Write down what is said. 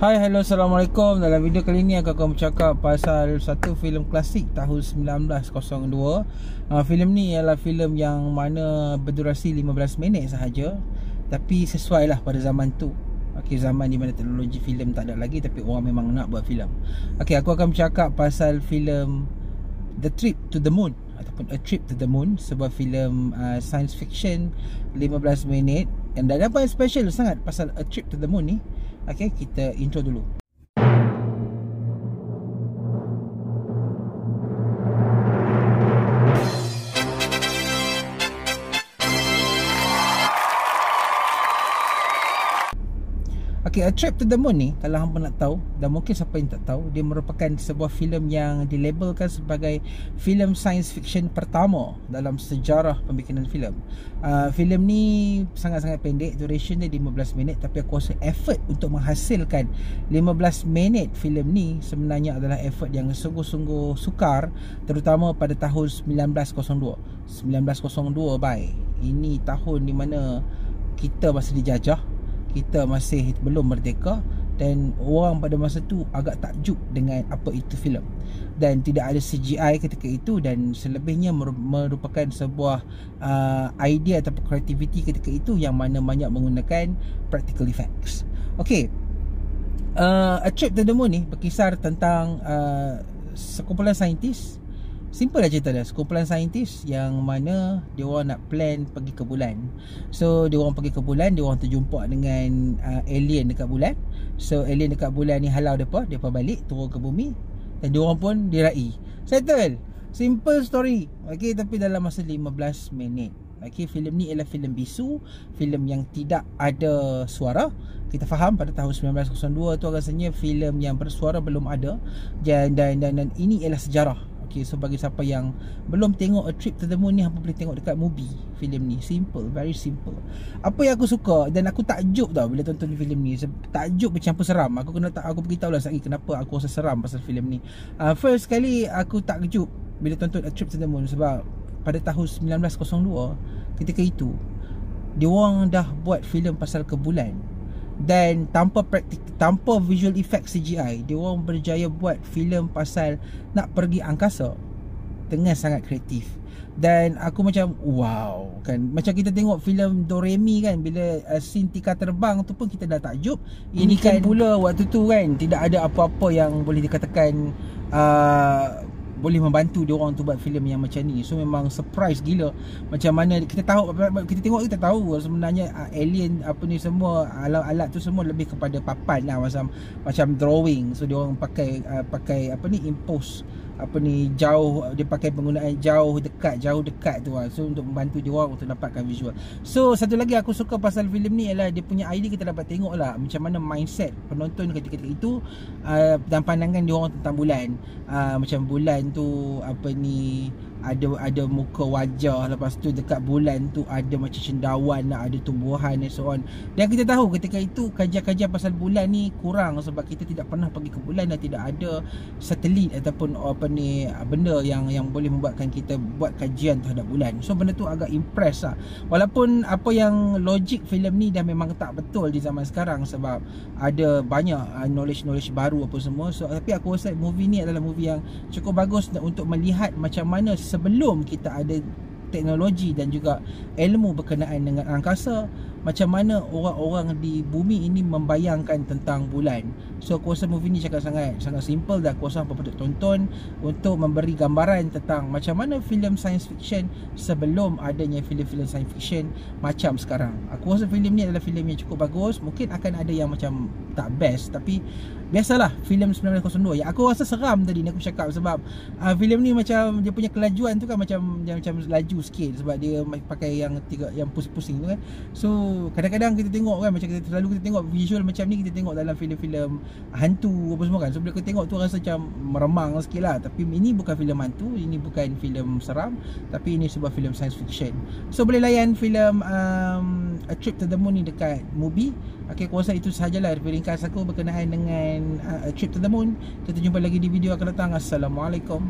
Hai, hello, Assalamualaikum. Dalam video kali ini aku akan bercakap pasal satu filem klasik tahun 1902. Filem ni ialah filem yang mana berdurasi 15 minit sahaja, tapi sesuai lah pada zaman tu. Zaman di mana teknologi filem tak ada lagi, tapi orang memang nak buat filem. Aku akan bercakap pasal filem The Trip to the Moon ataupun A Trip to the Moon, sebuah filem science fiction 15 minit. Dan apa yang special sangat pasal A Trip to the Moon ni? Kita intro dulu. A Trip to the Moon ni, kalau hampa nak tahu, dan mungkin siapa yang tak tahu, dia merupakan sebuah filem yang dilabelkan sebagai filem science fiction pertama dalam sejarah pembikinan filem. Filem ni sangat-sangat pendek, duration dia 15 minit, tapi aku rasa effort untuk menghasilkan 15 minit filem ni sebenarnya adalah effort yang sungguh-sungguh sukar, terutama pada tahun 1902. 1902 baik. Ini tahun di mana kita masih dijajah, kita masih belum merdeka, dan orang pada masa tu agak takjub dengan apa itu filem. Dan tidak ada CGI ketika itu, dan selebihnya merupakan sebuah idea atau kreativiti ketika itu yang mana banyak menggunakan practical effects. A Trip to the Moon ni berkisar tentang sekumpulan saintis. Simple lah cerita dia. Sekumpulan saintis yang mana dia orang nak plan pergi ke bulan. So dia orang pergi ke bulan, dia orang terjumpa dengan alien dekat bulan. So alien dekat bulan ni halau depa balik turun ke bumi, dan dia orang pun dirai. Settle. Simple story. Tapi dalam masa 15 minit. Filem ni ialah filem bisu, filem yang tidak ada suara. Kita faham pada tahun 1902 tu rasanya filem yang bersuara belum ada, dan ini ialah sejarah. So bagi siapa yang belum tengok A Trip to the Moon ni, hampa boleh tengok dekat Mubi filem ni. Simple, very simple. Apa yang aku suka dan aku takjub tau bila tonton filem ni, takjub bercampur seram. Aku beritahu lah sekali kenapa aku rasa seram pasal filem ni. First kali aku takjub bila tonton A Trip to the Moon, sebab pada tahun 1902 ketika itu dia orang dah buat filem pasal ke bulan, dan tanpa visual effect CGI, dia orang berjaya buat filem pasal nak pergi angkasa dengan sangat kreatif. Dan aku macam wow kan, macam kita tengok filem Doremi kan, bila scene Tika terbang tu pun kita dah takjub. Ini kan pula waktu tu kan tidak ada apa-apa yang boleh dikatakan boleh membantu dia orang untuk buat filem yang macam ni. So memang surprise gila. Macam mana kita tahu, kita tengok kita tahu sebenarnya alien apa ni semua, alat-alat tu semua lebih kepada papan lah, macam drawing. So dia orang pakai apa ni, impose apa ni, jauh, dia pakai penggunaan jauh dekat tu lah. So untuk membantu dia orang untuk dapatkan visual. So satu lagi aku suka pasal filem ni ialah dia punya idea. Kita dapat tengok lah macam mana mindset penonton ketika itu, dan pandangan dia orang tentang bulan. Macam bulan tu apa ni, ada muka wajah, lepas tu dekat bulan tu ada macam cendawan lah, ada tumbuhan and so on. Dan kita tahu ketika itu kajian-kajian pasal bulan ni kurang, sebab kita tidak pernah pergi ke bulan dan tidak ada satelit ataupun apa ni, benda yang boleh membuatkan kita buat kajian terhadap bulan. So benda tu agak impress lah. Walaupun apa yang logik filem ni dah memang tak betul di zaman sekarang, sebab ada banyak knowledge baru apa semua. So tapi aku rasa movie ni adalah movie yang cukup bagus untuk melihat macam mana sebelum kita ada teknologi dan juga ilmu berkenaan dengan angkasa, macam mana orang-orang di bumi ini membayangkan tentang bulan. So aku rasa movie ni sangat simple, dan aku rasa apa patut tonton untuk memberi gambaran tentang macam mana filem science fiction sebelum adanya filem-filem science fiction macam sekarang. Aku rasa filem ni adalah filem yang cukup bagus. Mungkin akan ada yang macam tak best, tapi biasalah filem 1902. Yang aku rasa seram tadi ni aku cakap, sebab filem ni macam dia punya kelajuan tu kan macam laju sikit, sebab dia pakai yang pusing-pusing tu kan. So kadang-kadang kita tengok kan, macam kita tengok visual macam ni, kita tengok dalam filem-filem hantu apa semua kan. So bila kita tengok tu rasa macam meremang sikit lah. Tapi ini bukan filem hantu, ini bukan filem seram, tapi ini sebuah filem science fiction. So boleh layan filem A Trip to the Moon ni dekat Mubi. Aku rasa itu sahajalah ringkas aku berkenaan dengan A Trip to the Moon. Kita jumpa lagi di video akan datang. Assalamualaikum.